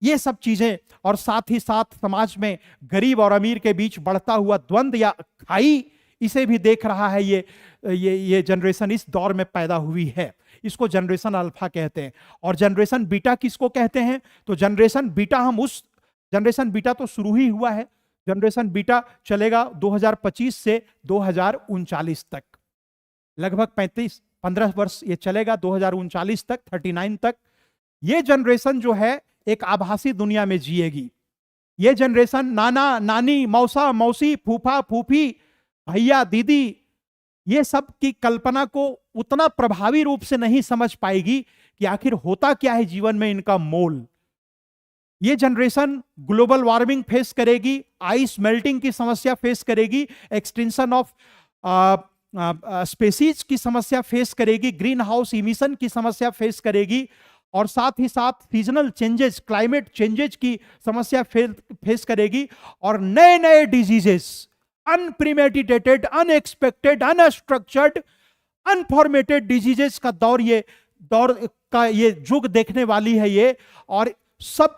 ये सब चीजें, और साथ ही साथ समाज में गरीब और अमीर के बीच बढ़ता हुआ द्वंद्व या खाई, इसे भी देख रहा है ये जनरेशन इस दौर में पैदा हुई है। इसको जनरेशन अल्फा कहते हैं। और जनरेशन बीटा किसको कहते हैं? तो जनरेशन बीटा तो शुरू ही हुआ है। जनरेशन बीटा चलेगा 2025 से 2039 तक, लगभग 15 वर्ष ये चलेगा, 2039 तक, 39 तक। ये जनरेशन जो है एक आभासी दुनिया में जिएगी। ये जनरेशन नाना नानी, मौसा मौसी, फूफा फूफी, भैया दीदी, ये सब की कल्पना को उतना प्रभावी रूप से नहीं समझ पाएगी कि आखिर होता क्या है जीवन में इनका मोल। ये जनरेशन ग्लोबल वार्मिंग फेस करेगी, आइस मेल्टिंग की समस्या फेस करेगी, एक्सटेंशन ऑफ स्पेसीज की समस्या फेस करेगी, ग्रीन हाउस इमिशन की समस्या फेस करेगी, और साथ ही साथ सीजनल चेंजेस, क्लाइमेट चेंजेस की समस्या फेस करेगी, और नए नए diseases, unpremeditated, unexpected, unstructured unformatted diseases का दौर का ये युग देखने वाली है ये। और सब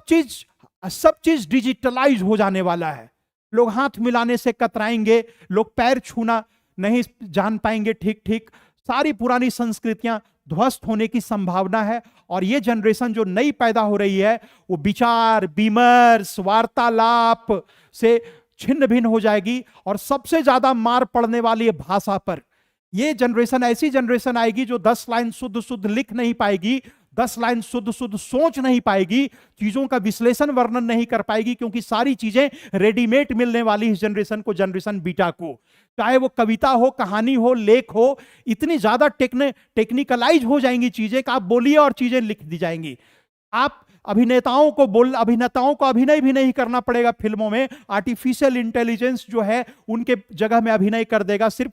चीज डिजिटलाइज हो जाने वाला है। लोग हाथ मिलाने से कतराएंगे, लोग पैर छूना नहीं जान पाएंगे ठीक ठीक। सारी पुरानी संस्कृतियां ध्वस्त होने की संभावना है। और ये जनरेशन जो नई पैदा हो रही है वो विचार विमर्श वार्तालाप से छिन्न भिन्न हो जाएगी। और सबसे ज्यादा मार पड़ने वाली है भाषा पर। ये जनरेशन ऐसी जनरेशन आएगी जो 10 लाइन शुद्ध शुद्ध लिख नहीं पाएगी, 10 लाइन शुद्ध शुद्ध सोच नहीं पाएगी, चीजों का विश्लेषण वर्णन नहीं कर पाएगी, क्योंकि सारी चीजें रेडीमेड मिलने वाली इस जनरेशन को, जनरेशन बीटा को। चाहे वो कविता हो, कहानी हो, लेख हो, इतनी ज्यादा टेक्निकलाइज हो जाएंगी चीजें कि आप बोलिए और चीजें लिख दी जाएंगी। आप अभिनेताओं को अभिनय भी नहीं करना पड़ेगा फिल्मों में। आर्टिफिशियल इंटेलिजेंस जो है उनके जगह में अभिनय कर देगा। सिर्फ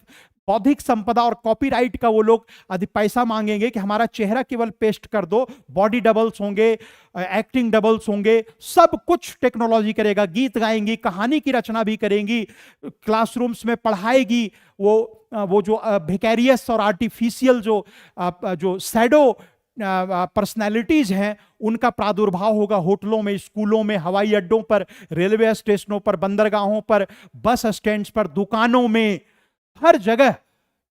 बौद्धिक संपदा और कॉपीराइट का वो लोग अधिक पैसा मांगेंगे कि हमारा चेहरा केवल पेस्ट कर दो। बॉडी डबल्स होंगे, एक्टिंग डबल्स होंगे, सब कुछ टेक्नोलॉजी करेगा। गीत गाएंगी, कहानी की रचना भी करेंगी, क्लासरूम्स में पढ़ाएगी। वो जो विकैरियस और आर्टिफिशियल जो शैडो पर्सनैलिटीज हैं उनका प्रादुर्भाव होगा होटलों में, स्कूलों में, हवाई अड्डों पर, रेलवे स्टेशनों पर, बंदरगाहों पर, बस स्टैंड्स पर, दुकानों में, हर जगह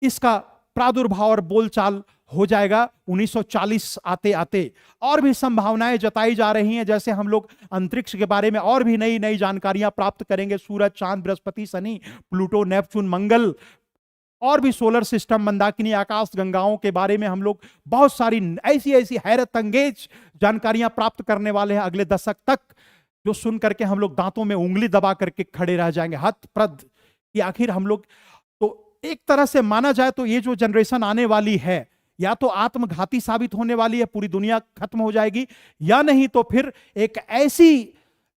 इसका प्रादुर्भाव और बोलचाल हो जाएगा 1940 आते आते। और भी संभावनाएं जताई जा रही हैं, जैसे हम लोग अंतरिक्ष के बारे में और भी नई नई जानकारियां प्राप्त करेंगे। सूरज, चांद, बृहस्पति, शनि, प्लूटो, नेपच्यून, मंगल, और भी सोलर सिस्टम, मंदाकिनी, आकाश गंगाओं के बारे में हम लोग बहुत सारी ऐसी ऐसी हैरत अंगेज जानकारियां प्राप्त करने वाले हैं अगले दशक तक, जो सुन करके हम लोग दांतों में उंगली दबा करके खड़े रह जाएंगे हतप्रद कि आखिर हम लोग। तो एक तरह से माना जाए तो ये जो जनरेशन आने वाली है या तो आत्मघाती साबित होने वाली है, पूरी दुनिया खत्म हो जाएगी, या नहीं तो फिर एक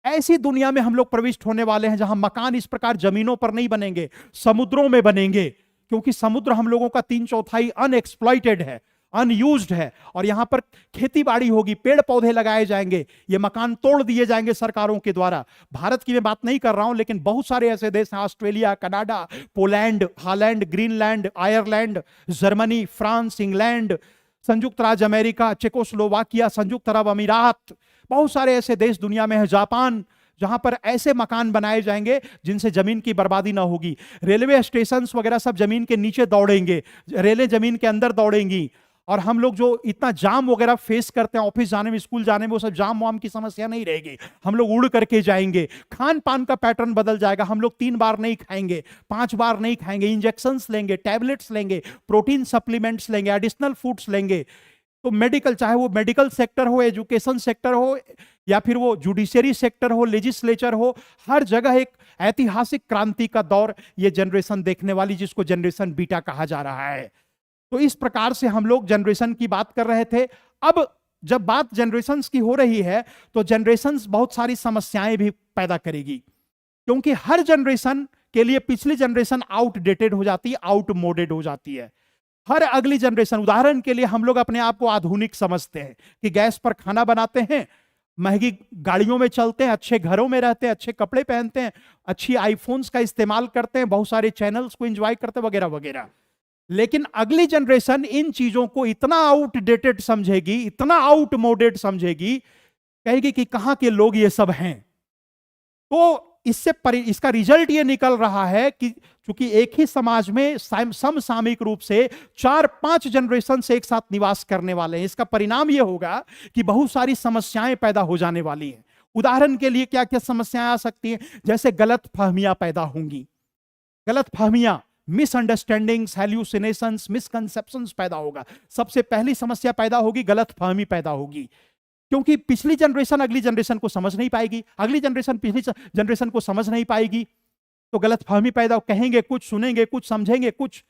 ऐसी दुनिया में हम लोग प्रविष्ट होने वाले हैं जहां मकान इस प्रकार जमीनों पर नहीं बनेंगे, समुद्रों में बनेंगे। क्योंकि समुद्र हम लोगों का 3/4 अनएक्सप्लॉइटेड है, अनयूज्ड है, और यहां पर खेती बाड़ी होगी, पेड़ पौधे लगाए जाएंगे, ये मकान तोड़ दिए जाएंगे सरकारों के द्वारा। भारत की मैं बात नहीं कर रहा हूं, लेकिन बहुत सारे ऐसे देश हैं, Australia, Canada, Poland, Holland, Greenland, Ireland, Germany, France, England, संयुक्त राज्य अमेरिका, चेकोस्लोवाकिया, संयुक्त अरब अमीरात, बहुत सारे ऐसे देश दुनिया में है, जापान, जहां पर ऐसे मकान बनाए जाएंगे जिनसे जमीन की बर्बादी ना होगी। रेलवे स्टेशन वगैरह सब जमीन के नीचे दौड़ेंगे, रेलें जमीन के अंदर दौड़ेंगी। और हम लोग जो इतना जाम वगैरह फेस करते हैं ऑफिस जाने में, स्कूल जाने में, वो सब जाम वाम की समस्या नहीं रहेगी। हम लोग उड़ करके जाएंगे। खान पान का पैटर्न बदल जाएगा। हम लोग 3 बार नहीं खाएंगे, 5 बार नहीं खाएंगे, इंजेक्शंस लेंगे, टैबलेट्स लेंगे, प्रोटीन सप्लीमेंट्स लेंगे, एडिशनल फूड्स लेंगे। तो मेडिकल, चाहे वो मेडिकल सेक्टर हो, एजुकेशन सेक्टर हो, या फिर वो जुडिशियरी सेक्टर हो, लेजिस्लेचर हो, हर जगह एक ऐतिहासिक क्रांति का दौर ये जनरेशन देखने वाली, जिसको जनरेशन बीटा कहा जा रहा है। तो इस प्रकार से हम लोग जनरेशन की बात कर रहे थे। अब जब बात जनरेशन्स की हो रही है तो जनरेशन्स बहुत सारी समस्याएं भी पैदा करेगी, क्योंकि हर जनरेशन के लिए पिछली जनरेशन आउटडेटेड हो जाती है, आउटमोडेड हो जाती है। हर अगली जनरेशन, उदाहरण के लिए हम लोग अपने आप को आधुनिक समझते हैं कि गैस पर खाना बनाते हैं, महंगी गाड़ियों में चलते हैं, अच्छे घरों में रहते हैं, अच्छे कपड़े पहनते हैं, अच्छी आईफोन्स का इस्तेमाल करते हैं, बहुत सारे चैनल्स को एंजॉय करते हैं, वगैरह वगैरह। लेकिन अगली जनरेशन इन चीजों को इतना आउटडेटेड समझेगी, इतना आउटमोडेड समझेगी, कहेगी कि कहां के लोग ये सब हैं। तो इसका रिजल्ट ये निकल रहा है कि चूंकि एक ही समाज में समसामयिक रूप से 4-5 जनरेशन से एक साथ निवास करने वाले हैं, इसका परिणाम ये होगा कि बहुत सारी समस्याएं पैदा हो जाने वाली हैं। उदाहरण के लिए क्या क्या समस्याएं आ सकती हैं? जैसे गलत फहमियां पैदा होंगी, गलत फहमियां, मिसअंडरस्टैंडिंग्स, हैल्यूसिनेशंस, मिसकंसेप्शंस पैदा होगा। सबसे पहली समस्या पैदा होगी, गलत फहमी पैदा होगी, क्योंकि पिछली जनरेशन अगली जनरेशन को समझ नहीं पाएगी, अगली जनरेशन पिछली जनरेशन को समझ नहीं पाएगी, तो गलत फहमी पैदा, कहेंगे कुछ, सुनेंगे कुछ, समझेंगे कुछ,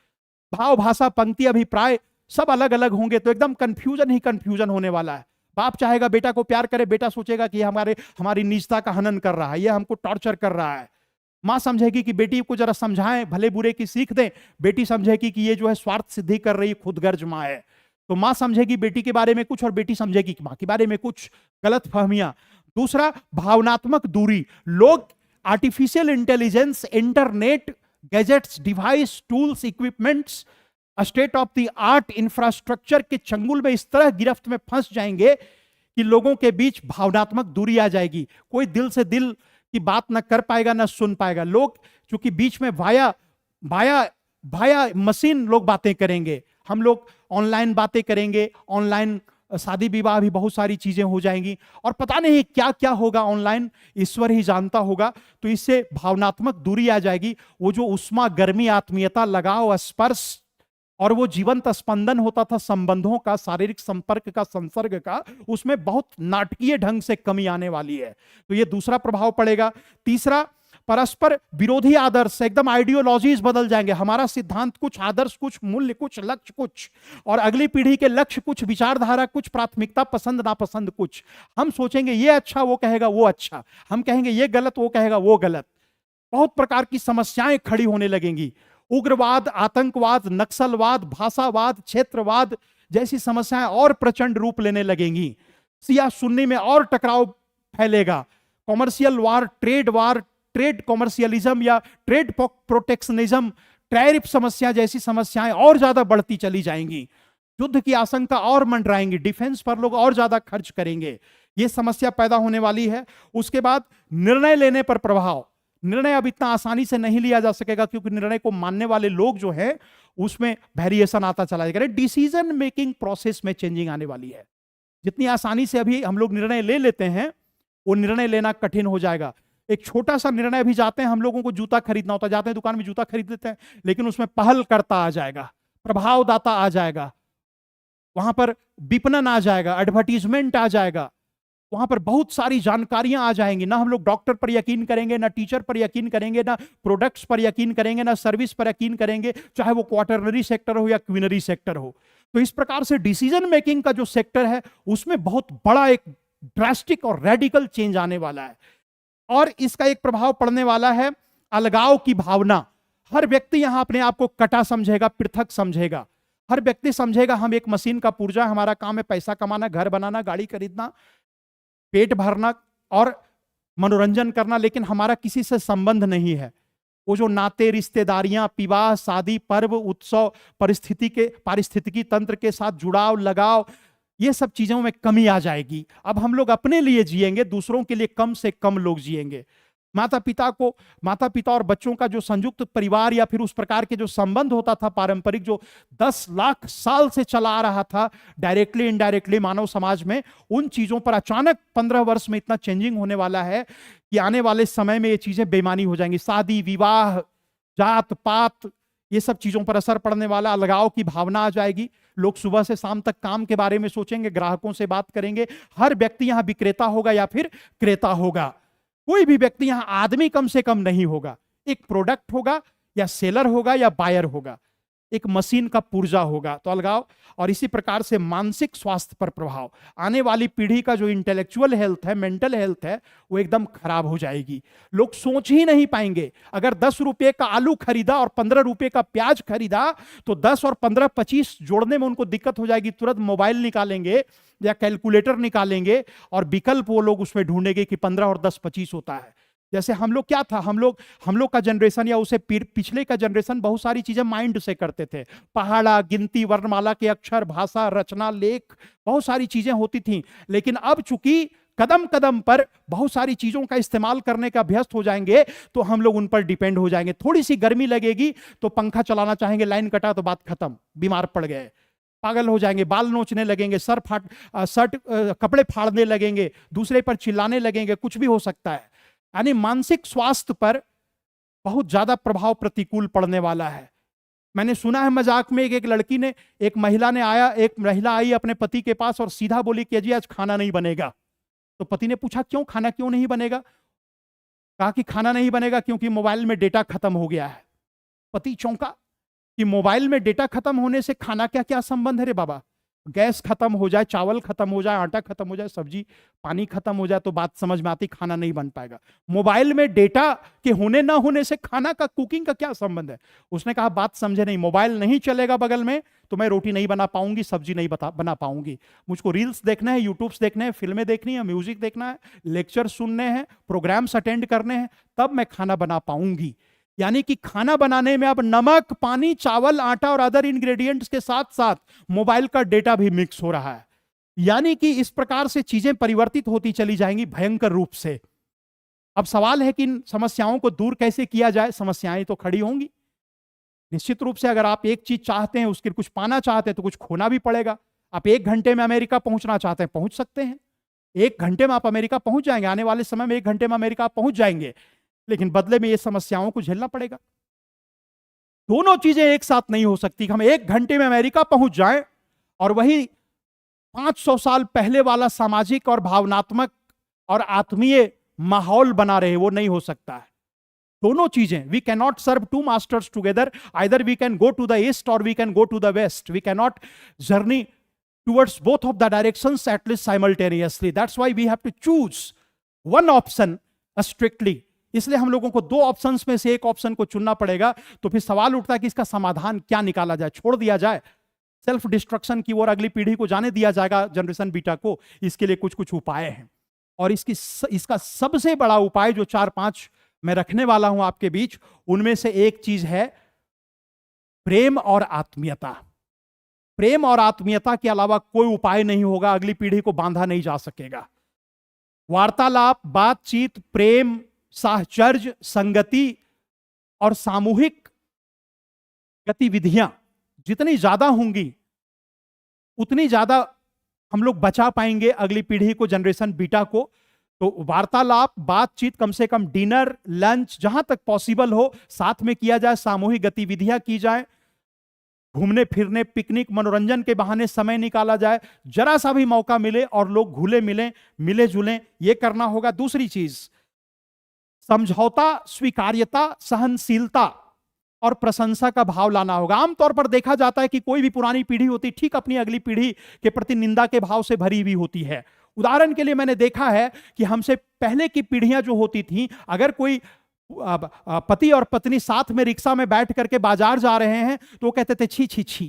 भाव, भाषा, पंक्ति, अभिप्राय सब अलग अलग होंगे, तो एकदम कंफ्यूजन ही कंफ्यूजन होने वाला है। बाप चाहेगा बेटा को प्यार करे, बेटा सोचेगा कि हमारी निजता का हनन कर रहा है, ये हमको टॉर्चर कर रहा है। मां समझेगी कि बेटी को जरा समझाएं, भले बुरे की सीख दें, बेटी समझेगी कि ये जो है स्वार्थ सिद्धि कर रही खुदगर्ज मां है। तो मां समझेगी बेटी के बारे में कुछ और बेटी समझेगी कि मां के बारे में कुछ। गलत फहमियां। दूसरा, भावनात्मक दूरी। लोग artificial intelligence, internet, gadgets, device, tools, equipments, state of the art infrastructure के चंगुल में इस तरह गिरफ्त में फंस जाएंगे कि लोगों के बीच भावनात्मक दूरी आ जाएगी। कोई दिल से दिल की बात ना कर पाएगा ना सुन पाएगा। लोग चूंकि बीच में वाया मशीन लोग बातें करेंगे, हम लोग ऑनलाइन बातें करेंगे, ऑनलाइन शादी विवाह भी बहुत सारी चीजें हो जाएंगी और पता नहीं क्या क्या होगा ऑनलाइन, ईश्वर ही जानता होगा। तो इससे भावनात्मक दूरी आ जाएगी। वो जो उष्मा, गर्मी, आत्मीयता, लगाव, स्पर्श और वो जीवंत स्पंदन होता था संबंधों का, शारीरिक संपर्क का, संसर्ग का, उसमें बहुत नाटकीय ढंग से कमी आने वाली है। तो ये दूसरा प्रभाव पड़ेगा। तीसरा, परस्पर विरोधी आदर्श, एकदम आइडियोलॉजीज बदल जाएंगे। हमारा सिद्धांत कुछ, आदर्श कुछ, मूल्य कुछ, लक्ष्य कुछ, और अगली पीढ़ी के लक्ष्य कुछ, विचारधारा कुछ, प्राथमिकता पसंद नापसंद कुछ। हम सोचेंगे ये अच्छा, वो कहेगा वो अच्छा, हम कहेंगे ये गलत, वो कहेगा वो गलत। बहुत प्रकार की समस्याएं खड़ी होने लगेंगी। उग्रवाद, आतंकवाद, नक्सलवाद, भाषावाद, क्षेत्रवाद जैसी समस्याएं और प्रचंड रूप लेने लगेंगी। सिया सुन्नी में और टकराव फैलेगा। कॉमर्शियल वार, ट्रेड कॉमर्शियलिज्म या ट्रेड प्रोटेक्शनिज्म, टैरिफ समस्या जैसी समस्याएं और ज्यादा बढ़ती चली जाएंगी। युद्ध की आशंका और मंडराएंगी, डिफेंस पर लोग और ज्यादा खर्च करेंगे। यह समस्या पैदा होने वाली है। उसके बाद निर्णय लेने पर प्रभाव। निर्णय अब इतना आसानी से नहीं लिया जा सकेगा क्योंकि निर्णय को मानने वाले लोग जो हैं उसमें वेरिएशन आता चला जाएगा। डिसीजन मेकिंग प्रोसेस में चेंजिंग आने वाली है। जितनी आसानी से अभी हम लोग निर्णय ले लेते हैं वो निर्णय लेना कठिन हो जाएगा। एक छोटा सा निर्णय भी, जाते हैं हम लोगों को जूता खरीदना होता है, जाते हैं दुकान में जूता खरीद लेते हैं, लेकिन उसमें पहल करता आ जाएगा, प्रभावदाता आ जाएगा, वहां पर विपणन आ जाएगा, एडवर्टीजमेंट आ जाएगा, वहां पर बहुत सारी जानकारियां आ जाएंगी। ना हम लोग डॉक्टर पर यकीन करेंगे, ना टीचर पर यकीन करेंगे, ना प्रोडक्ट्स पर यकीन करेंगे, ना सर्विस पर यकीन करेंगे, चाहे वो क्वार्टरनरी सेक्टर हो या क्विनरी सेक्टर हो। तो इस प्रकार से डिसीजन मेकिंग का जो सेक्टर है उसमें बहुत बड़ा एक ड्रास्टिक और रेडिकल चेंज आने वाला है। और इसका एक प्रभाव पड़ने वाला है अलगाव की भावना। हर व्यक्ति यहां अपने आप को कटा समझेगा, पृथक समझेगा। हर व्यक्ति समझेगा हम एक मशीन का पुर्जा, हमारा काम है पैसा कमाना, घर बनाना, गाड़ी खरीदना, पेट भरना और मनोरंजन करना, लेकिन हमारा किसी से संबंध नहीं है। वो जो नाते, रिश्तेदारियां, विवाह, शादी, पर्व, उत्सव, पारिस्थितिकी तंत्र के साथ जुड़ाव, लगाव, ये सब चीजों में कमी आ जाएगी। अब हम लोग अपने लिए जिएंगे, दूसरों के लिए कम से कम लोग जिएंगे। माता पिता और बच्चों का जो संयुक्त परिवार या फिर उस प्रकार के जो संबंध होता था पारंपरिक, जो 10 लाख साल से चला आ रहा था डायरेक्टली इनडायरेक्टली मानव समाज में, उन चीजों पर अचानक 15 वर्ष में इतना चेंजिंग होने वाला है कि आने वाले समय में ये चीजें बेईमानी हो जाएंगी। शादी, विवाह, जात पात, ये सब चीजों पर असर पड़ने वाला, अलगाव की भावना आ जाएगी। लोग सुबह से शाम तक काम के बारे में सोचेंगे, ग्राहकों से बात करेंगे। हर व्यक्ति यहां विक्रेता होगा या फिर क्रेता होगा। कोई भी व्यक्ति यहां आदमी कम से कम नहीं होगा। एक प्रोडक्ट होगा या सेलर होगा या बायर होगा, एक मशीन का पुर्जा होगा। तो अलगाव और इसी प्रकार से मानसिक स्वास्थ्य पर प्रभाव। आने वाली पीढ़ी का जो इंटेलेक्चुअल हेल्थ है, मेंटल हेल्थ है, वो एकदम खराब हो जाएगी। लोग सोच ही नहीं पाएंगे। अगर 10 रुपए का आलू खरीदा और 15 रुपए का प्याज खरीदा तो 10 और 15, 25 जोड़ने में उनको दिक्कत हो जाएगी। तुरंत मोबाइल निकालेंगे या कैलकुलेटर निकालेंगे और विकल्प वो लोग उसमें ढूंढेंगे कि 15 और 10 25 होता है। जैसे हम लोग क्या था, हम लोग का जनरेशन या उसे पिछले का जनरेशन बहुत सारी चीजें माइंड से करते थे। पहाड़ा, गिनती, वर्णमाला के अक्षर, भाषा, रचना, लेख, बहुत सारी चीजें होती थी। लेकिन अब चूंकि कदम कदम पर बहुत सारी चीजों का इस्तेमाल करने का अभ्यस्त हो जाएंगे तो हम लोग उन पर डिपेंड हो जाएंगे। थोड़ी सी गर्मी लगेगी तो पंखा चलाना चाहेंगे, लाइन कटा तो बात खत्म, बीमार पड़ गए, पागल हो जाएंगे, बाल नोचने लगेंगे, कपड़े फाड़ने लगेंगे, दूसरे पर चिल्लाने लगेंगे, कुछ भी हो सकता है। यानी मानसिक स्वास्थ्य पर बहुत ज्यादा प्रभाव प्रतिकूल पड़ने वाला है। मैंने सुना है मजाक में, एक महिला आई अपने पति के पास और सीधा बोली कि अजी आज खाना नहीं बनेगा। तो पति ने पूछा क्यों, खाना क्यों नहीं बनेगा? कहा कि खाना नहीं बनेगा क्योंकि मोबाइल में डेटा खत्म हो गया है। पति चौंका कि मोबाइल में डेटा खत्म होने से खाना क्या क्या संबंध है रे बाबा? गैस खत्म हो जाए, चावल खत्म हो जाए, आटा खत्म हो जाए, सब्जी पानी खत्म हो जाए तो बात समझ में आती, खाना नहीं बन पाएगा। मोबाइल में डेटा के होने ना होने से खाना का, कुकिंग का क्या संबंध है? उसने कहा बात समझे नहीं, मोबाइल नहीं चलेगा बगल में तो मैं रोटी नहीं बना पाऊंगी, सब्जी नहीं बना पाऊंगी। मुझको रील्स देखना है, यूट्यूब्स देखने हैं, फिल्में देखनी है, म्यूजिक देखना है, लेक्चर सुनने हैं, प्रोग्राम्स अटेंड करने हैं, तब मैं खाना बना पाऊंगी। यानी कि खाना बनाने में अब नमक, पानी, चावल, आटा और अदर इंग्रेडिएंट्स के साथ साथ मोबाइल का डेटा भी मिक्स हो रहा है। यानी कि इस प्रकार से चीजें परिवर्तित होती चली जाएंगी भयंकर रूप से। अब सवाल है कि इन समस्याओं को दूर कैसे किया जाए। समस्याएं तो खड़ी होंगी निश्चित रूप से। अगर आप एक चीज चाहते हैं, उसके कुछ पाना चाहते हैं, तो कुछ खोना भी पड़ेगा। आप 1 घंटे में अमेरिका पहुंचना चाहते हैं, पहुंच सकते हैं। 1 घंटे में आप अमेरिका पहुंच जाएंगे, आने वाले समय में 1 घंटे में अमेरिका आप पहुंच जाएंगे, लेकिन बदले में ये समस्याओं को झेलना पड़ेगा। दोनों चीजें एक साथ नहीं हो सकती। हम 1 घंटे में अमेरिका पहुंच जाएं और वही 500 साल पहले वाला सामाजिक और भावनात्मक और आत्मीय माहौल बना रहे, वो नहीं हो सकता है। दोनों चीजें, we can not serve two masters together, either we can go to the east or we can go to the west, we can not journey towards both of the directions at least simultaneously. That's why we have to choose one option strictly. इसलिए हम लोगों को 2 ऑप्शंस में से एक ऑप्शन को चुनना पड़ेगा। तो फिर सवाल उठता है कि इसका समाधान क्या निकाला जाए। छोड़ दिया जाए सेल्फ डिस्ट्रक्शन की ओर, अगली पीढ़ी को जाने दिया जाएगा, जनरेशन बीटा को। इसके लिए कुछ कुछ उपाय हैं, और इसका सबसे बड़ा उपाय जो 4-5 मैं रखने वाला हूं आपके बीच, उनमें से एक चीज है प्रेम और आत्मीयता। प्रेम और आत्मीयता के अलावा कोई उपाय नहीं होगा, अगली पीढ़ी को बांधा नहीं जा सकेगा। वार्तालाप, बातचीत, प्रेम, साहचर्य, संगति और सामूहिक गतिविधियां जितनी ज्यादा होंगी, उतनी ज्यादा हम लोग बचा पाएंगे अगली पीढ़ी को, जनरेशन बीटा को। तो वार्तालाप, बातचीत, कम से कम डिनर, लंच, जहां तक पॉसिबल हो साथ में किया जाए, सामूहिक गतिविधियां की जाए, घूमने फिरने, पिकनिक, मनोरंजन के बहाने समय निकाला जाए, जरा सा भी मौका मिले और लोग घुले मिले जुलें, ये करना होगा। दूसरी चीज, समझौता, स्वीकार्यता, सहनशीलता और प्रशंसा का भाव लाना होगा। आमतौर पर देखा जाता है कि कोई भी पुरानी पीढ़ी होती ठीक अपनी अगली पीढ़ी के प्रति निंदा के भाव से भरी हुई होती है। उदाहरण के लिए मैंने देखा है कि हमसे पहले की पीढ़ियां जो होती थी, अगर कोई पति और पत्नी साथ में रिक्शा में बैठ करके बाजार जा रहे हैं तो वो कहते थे छी छी छी,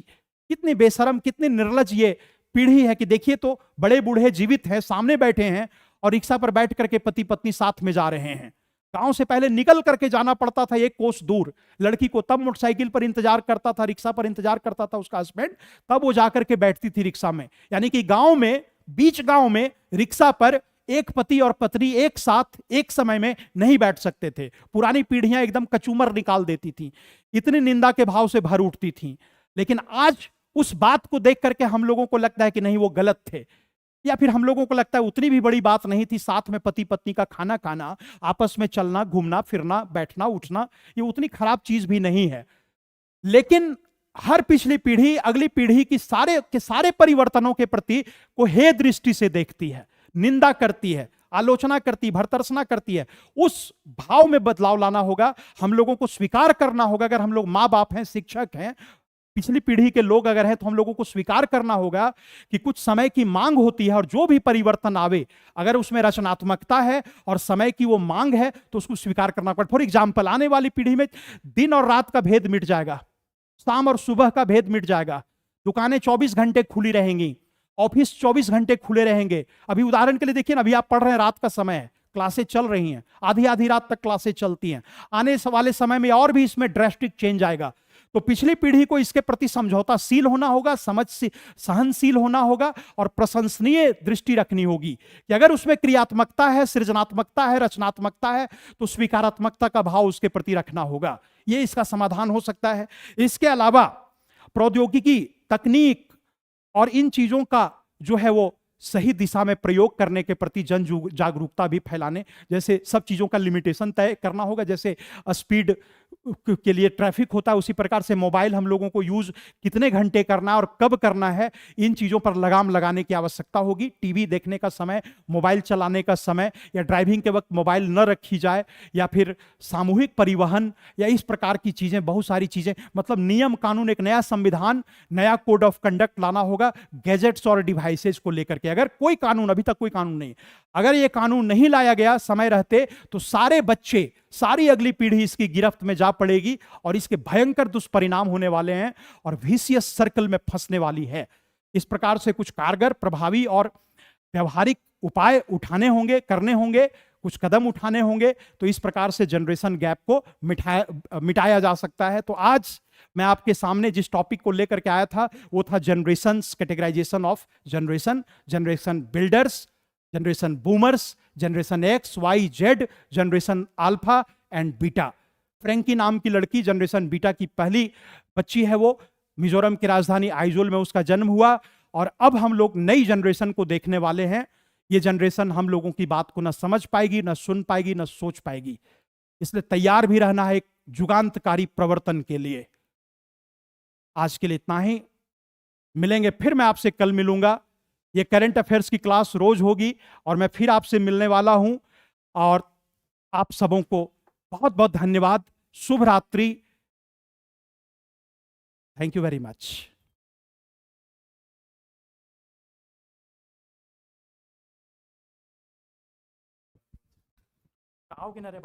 कितनी बेशरम, कितनी निर्लज ये पीढ़ी है कि देखिए तो बड़े बूढ़े जीवित हैं, सामने बैठे हैं और रिक्शा पर बैठ करके पति पत्नी साथ में जा रहे हैं। गांव से पहले निकल करके जाना पड़ता था 1 कोस दूर, लड़की को तब मोटरसाइकिल पर इंतजार करता था, रिक्शा पर इंतजार करता था उसका हस्बैंड, तब वो जाकर के बैठती थी रिक्शा में। यानी कि गांव में, बीच गांव में रिक्शा पर एक पति और पत्नी एक साथ एक समय में नहीं बैठ सकते थे। पुरानी पीढ़ियां एकदम कचूमर निकाल देती थी, इतनी निंदा के भाव से भर उठती थी। लेकिन आज उस बात को देख करके हम लोगों को लगता है कि नहीं, वो गलत थे, या फिर हम लोगों को लगता है उतनी भी बड़ी बात नहीं थी। साथ में पति पत्नी का खाना खाना, आपस में चलना, घूमना फिरना, बैठना उठना, ये उतनी खराब चीज भी नहीं है। लेकिन हर पिछली पीढ़ी अगली पीढ़ी की सारे परिवर्तनों के प्रति को हे दृष्टि से देखती है, निंदा करती है, आलोचना करती, भर्त्सना करती है। उस भाव में बदलाव लाना होगा, हम लोगों को स्वीकार करना होगा। अगर हम लोग माँ बाप हैं, शिक्षक हैं, पिछली पीढ़ी के लोग अगर हैं, तो हम लोगों को स्वीकार करना होगा कि कुछ समय की मांग होती है और जो भी परिवर्तन आवे, अगर उसमें रचनात्मकता है और समय की वो मांग है तो उसको स्वीकार करना पड़ेगा। फॉर एग्जाम्पल, आने वाली पीढ़ी में दिन और रात का भेद मिट जाएगा, शाम और सुबह का भेद मिट जाएगा, दुकानें 24 घंटे खुली रहेंगी, ऑफिस 24 घंटे खुले रहेंगे। अभी उदाहरण के लिए देखिए ना, अभी आप पढ़ रहे हैं, रात का समय है, क्लासें चल रही हैं, आधी आधी रात तक क्लासें चलती हैं। आने वाले समय में और भी इसमें ड्रास्टिक चेंज आएगा। तो पिछली पीढ़ी को इसके प्रति समझौताशील होना होगा, सहनशील होना होगा और प्रशंसनीय दृष्टि रखनी होगी कि अगर उसमें क्रियात्मकता है, सृजनात्मकता है, रचनात्मकता है, तो स्वीकारात्मकता का भाव उसके प्रति रखना होगा। यह इसका समाधान हो सकता है। इसके अलावा प्रौद्योगिकी, तकनीक और इन चीजों का जो है वो सही दिशा में प्रयोग करने के प्रति जन जागरूकता भी फैलाने, जैसे सब चीजों का लिमिटेशन तय करना होगा। जैसे स्पीड के लिए ट्रैफिक होता है, उसी प्रकार से मोबाइल हम लोगों को यूज कितने घंटे करना है और कब करना है, इन चीजों पर लगाम लगाने की आवश्यकता होगी। टीवी देखने का समय, मोबाइल चलाने का समय, या ड्राइविंग के वक्त मोबाइल न रखी जाए, या फिर सामूहिक परिवहन, या इस प्रकार की चीजें, बहुत सारी चीजें, मतलब नियम कानून, एक नया संविधान, नया कोड ऑफ कंडक्ट लाना होगा गैजेट्स और डिवाइसेस को लेकर के। अगर कोई कानून, अभी तक कोई कानून नहीं, अगर ये कानून नहीं लाया गया समय रहते, तो सारे बच्चे, सारी अगली पीढ़ी इसकी गिरफ्त में जा पड़ेगी और इसके भयंकर दुष्परिणाम होने वाले हैं और विशियस सर्कल में फंसने वाली है। इस प्रकार से कुछ कारगर, प्रभावी और व्यवहारिक उपाय उठाने होंगे, करने होंगे। कुछ कदम उठाने होंगे, तो इस प्रकार से जनरेशन गैप को मिटाया जा सकता है। तो आज मैं आपके सामने जिस टॉपिक को लेकर के आया था वो था generations, categorization of generation, generation builders, generation boomers, generation X, Y, Z, generation alpha and beta. Frankie नाम की लड़की जनरेशन बीटा की पहली बच्ची है, वो मिजोरम की राजधानी आइजोल में उसका जन्म हुआ। और अब हम लोग नई जनरेशन को देखने वाले हैं। ये जनरेशन हम लोगों की बात को ना समझ पाएगी, ना सुन पाएगी, ना सोच पाएगी, इसलिए तैयार भी रहना है एक जुगांतकारी प्रवर्तन के लिए। आज के लिए इतना ही, मिलेंगे फिर, मैं आपसे कल मिलूंगा। ये करंट अफेयर्स की क्लास रोज होगी और मैं फिर आपसे मिलने वाला हूं। और आप सबों को बहुत बहुत धन्यवाद। शुभ रात्रि। Thank you very much. आओगे ना रे बाप।